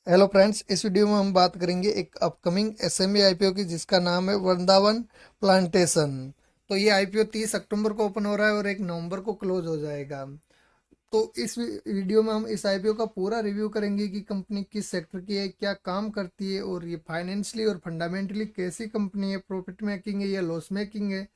Hello friends, इस video में हम बात करेंगे एक अपकमिंग एसएमई आईपीओ की जिसका नाम है वृंदावन प्लांटेशन। तो ये आईपीओ 30 अक्टूबर को ओपन हो रहा है और 1 नवंबर को क्लोज हो जाएगा। तो इस वीडियो में हम इस आईपीओ का पूरा रिव्यू करेंगे कि कंपनी किस सेक्टर की है, क्या काम करती है और ये फाइनेंशियली और फंडामेंटली कैसी कंपनी है, प्रॉफिट मेकिंग है या लॉस मेकिंग है,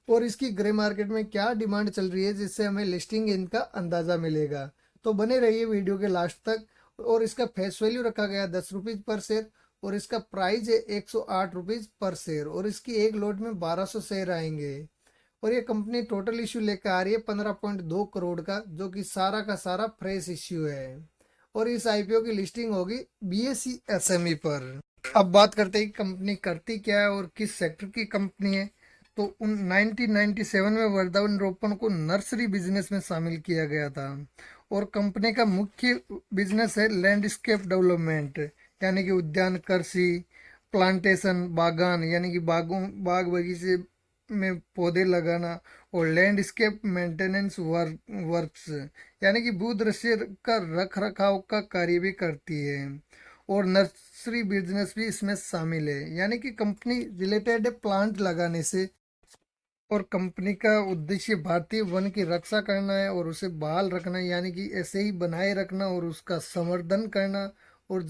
और इसकी ग्रे मार्केट में क्या डिमांड चल रही है जिससे हमें लिस्टिंग इनका अंदाजा मिलेगा। तो बने रहिए वीडियो के लास्ट तक। और इसका फेस वैल्यू रखा गया 10 रुपीज पर शेयर और इसका प्राइस है 108 रुपीज पर शेयर और इसकी एक लोट में 1200 शेयर आएंगे। और ये कंपनी टोटल इश्यू लेकर आ रही है 15.2 करोड़ का, जो कि सारा का सारा फ्रेश इश्यू है। और इस आईपीओ की लिस्टिंग होगी बीएसई एसएमई पर। अब बात करते हैं कि कंपनी करती क्या है और किस सेक्टर की कंपनी है। तो 1997 में वृंदावन रोपण को नर्सरी बिजनेस में शामिल किया गया था और कंपनी का मुख्य बिजनेस है लैंडस्केप डेवलपमेंट, यानी कि उद्यान कृषि, प्लांटेशन बागान यानी कि बाग बगीचे में पौधे लगाना, और लैंडस्केप मेंटेनेंस वर्क्स यानी कि भूदृश्य का रख रखाव का कार्य भी करती है। और नर्सरी बिजनेस भी इसमें शामिल है, यानी कि कंपनी रिलेटेड है प्लांट लगाने से। और कंपनी का उद्देश्य भारतीय वन की रक्षा करना है और उसे बहाल रखना, यानी कि ऐसे ही बनाए रखना और उसका संवर्धन करना, और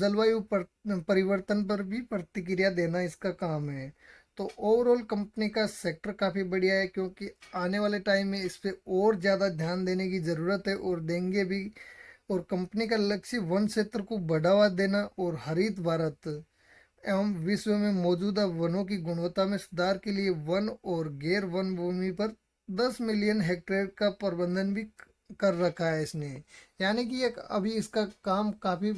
परिवर्तन पर भी प्रतिक्रिया देना इसका काम है। तो ओवरऑल कंपनी का सेक्टर काफ़ी बढ़िया है, क्योंकि आने वाले टाइम में इस पे और ज़्यादा ध्यान देने की ज़रूरत है और देंगे भी। और कंपनी का लक्ष्य वन क्षेत्र को बढ़ावा देना और हरित भारत एवं विश्व में मौजूदा वनों की गुणवत्ता में सुधार के लिए वन और गैर वन भूमि पर 10 मिलियन हेक्टेयर का प्रबंधन भी कर रखा है इसने। यानी कि एक अभी इसका काम काफी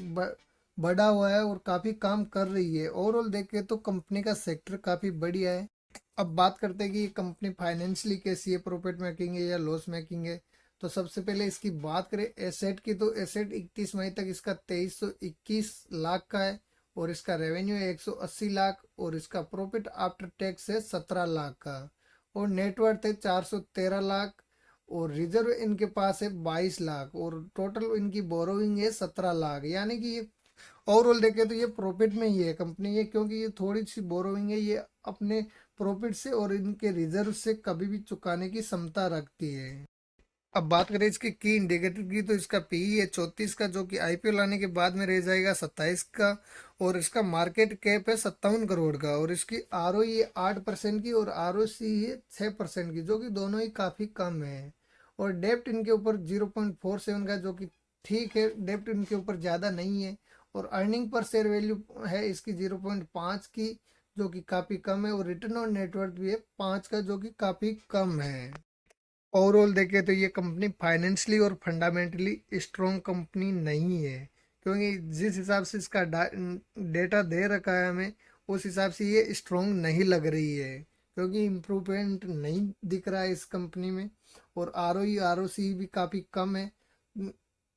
बढ़ा हुआ है और काफी काम कर रही है। ओवरऑल देखे तो कंपनी का सेक्टर काफी बढ़िया है। अब बात करते हैं कि ये कंपनी फाइनेंशियली कैसी है, प्रॉफिट मेकिंग है या लॉस मेकिंग है। तो सबसे पहले इसकी बात करें एसेट की, तो एसेट 31 मई तक इसका 2321 लाख का है और इसका रेवेन्यू है 180 लाख और इसका प्रॉफिट आफ्टर टैक्स है 17 लाख का। और नेटवर्थ है 413 लाख और रिजर्व इनके पास है 22 लाख और टोटल इनकी बोरोइंग है 17 लाख। यानी कि ये ओवरऑल देखें तो ये प्रॉफिट में ही है कंपनी ये, क्योंकि ये थोड़ी सी बोरोइंग है, ये अपने प्रॉफिट से और इनके रिजर्व से कभी भी चुकाने की क्षमता रखती है। अब बात करें इसके की इंडिकेटर की, तो इसका पीई है 34 का, जो कि आईपीओ लाने के बाद में रह जाएगा 27 का। और इसका मार्केट कैप है 57 करोड़ का और इसकी आरओई है 8% की और आरओसी है 6% की, जो कि दोनों ही काफ़ी कम है। और डेप्ट इनके ऊपर 0.47 का, जो कि ठीक है, डेप्ट इनके ऊपर ज़्यादा नहीं है। और अर्निंग पर शेयर वैल्यू है इसकी 0.5 की, जो कि काफ़ी कम है। और रिटर्न ऑन नेटवर्थ भी है 5 का, जो कि काफ़ी कम है। ओवरऑल देखें तो ये कंपनी फाइनेंशियली और फंडामेंटली स्ट्रॉन्ग कंपनी नहीं है, क्योंकि जिस हिसाब से इसका डेटा दे रखा है हमें, उस हिसाब से ये स्ट्रॉन्ग नहीं लग रही है, क्योंकि इम्प्रूवमेंट नहीं दिख रहा है इस कंपनी में। और आरओसी भी काफ़ी कम है,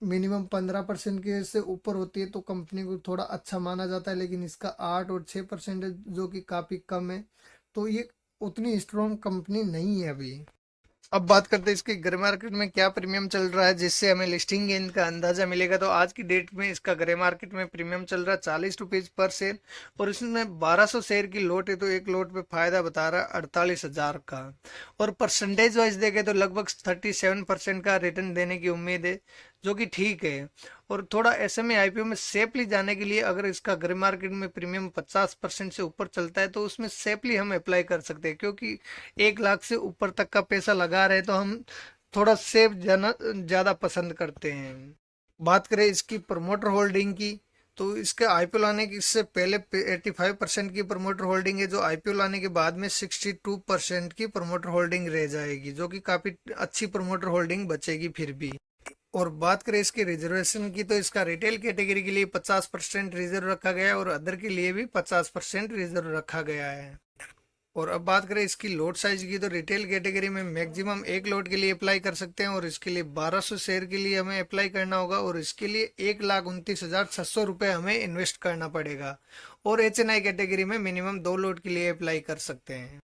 मिनिमम 15% के से ऊपर होती है तो कंपनी को थोड़ा अच्छा माना जाता है, लेकिन इसका 8 और 6% है, जो कि काफ़ी कम है। तो ये उतनी स्ट्रॉन्ग कंपनी नहीं है अभी। अब बात करते हैं इसके ग्रे मार्केट में क्या प्रीमियम चल रहा है जिससे हमें लिस्टिंग गेन का अंदाजा मिलेगा। तो आज की डेट में इसका ग्रे मार्केट में प्रीमियम चल रहा है 40 रुपीज पर शेयर और इसमें 1200 शेयर की लोट है, तो एक लोट पे फायदा बता रहा है 48,000 का। और परसेंटेज वाइज देखे तो लगभग 37% का रिटर्न देने की उम्मीद है, जो कि ठीक है। और थोड़ा एसएमई आईपीओ में सेफली जाने के लिए अगर इसका ग्रे मार्केट में प्रीमियम 50% से ऊपर चलता है तो उसमें सेफली हम अप्लाई कर सकते हैं, क्योंकि 1 लाख से ऊपर तक का पैसा लगा रहे तो हम थोड़ा सेफ जाना ज़्यादा पसंद करते हैं। बात करें इसकी प्रमोटर होल्डिंग की, तो इसके आईपीओ लाने की इससे पहले 85% की प्रमोटर होल्डिंग है, जो आईपीओ लाने के बाद में 62% की प्रमोटर होल्डिंग रह जाएगी, जो कि काफ़ी अच्छी प्रमोटर होल्डिंग बचेगी फिर भी। और बात करें इसकी रिजर्वेशन की, तो इसका रिटेल कैटेगरी के लिए 50% रिजर्व रखा गया है और अदर के लिए भी 50% रिजर्व रखा गया है। और अब बात करें इसकी लोट साइज की, तो रिटेल कैटेगरी में मैक्सिमम एक लोट के लिए अप्लाई कर सकते हैं और इसके लिए 1200 शेयर के लिए हमें अप्लाई करना होगा और इसके लिए 1,29,600 रुपये हमें इन्वेस्ट करना पड़ेगा। और एचएनआई कैटेगरी में मिनिमम 2 लोट के लिए अप्लाई कर सकते हैं।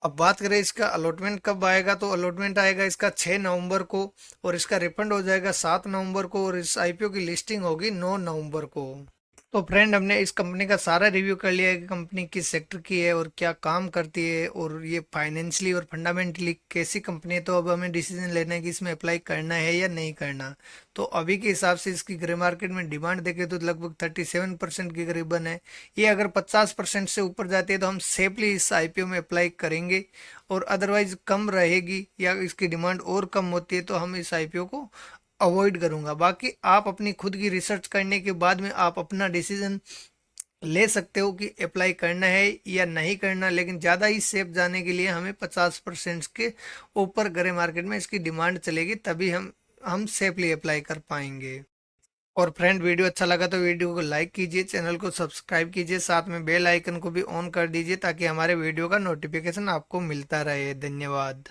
अब बात करें इसका अलॉटमेंट कब आएगा, तो अलॉटमेंट आएगा इसका 6 नवंबर को और इसका रिफंड हो जाएगा 7 नवंबर को और इस आईपीओ की लिस्टिंग होगी 9 नवंबर को। तो फ्रेंड हमने इस कंपनी का सारा रिव्यू कर लिया है कि कंपनी किस सेक्टर की है और क्या काम करती है और ये फाइनेंशियली और फंडामेंटली कैसी कंपनी है। तो अब हमें डिसीजन लेना है कि इसमें अप्लाई करना है या नहीं करना। तो अभी के हिसाब से इसकी ग्रे मार्केट में डिमांड देखें तो लगभग 37% के करीबन है। ये अगर 50% से ऊपर जाती है तो हम सेफली इस आईपीओ में अप्लाई करेंगे, और अदरवाइज कम रहेगी या इसकी डिमांड और कम होती है तो हम इस आईपीओ को अवॉइड करूंगा। बाकी आप अपनी खुद की रिसर्च करने के बाद में आप अपना डिसीजन ले सकते हो कि अप्लाई करना है या नहीं करना, लेकिन ज़्यादा ही सेफ जाने के लिए हमें 50% के ऊपर ग्रे मार्केट में इसकी डिमांड चलेगी, तभी हम सेफली अप्लाई कर पाएंगे। और फ्रेंड वीडियो अच्छा लगा तो वीडियो को लाइक कीजिए, चैनल को सब्सक्राइब कीजिए, साथ में बेल आइकन को भी ऑन कर दीजिए ताकि हमारे वीडियो का नोटिफिकेशन आपको मिलता रहे। धन्यवाद।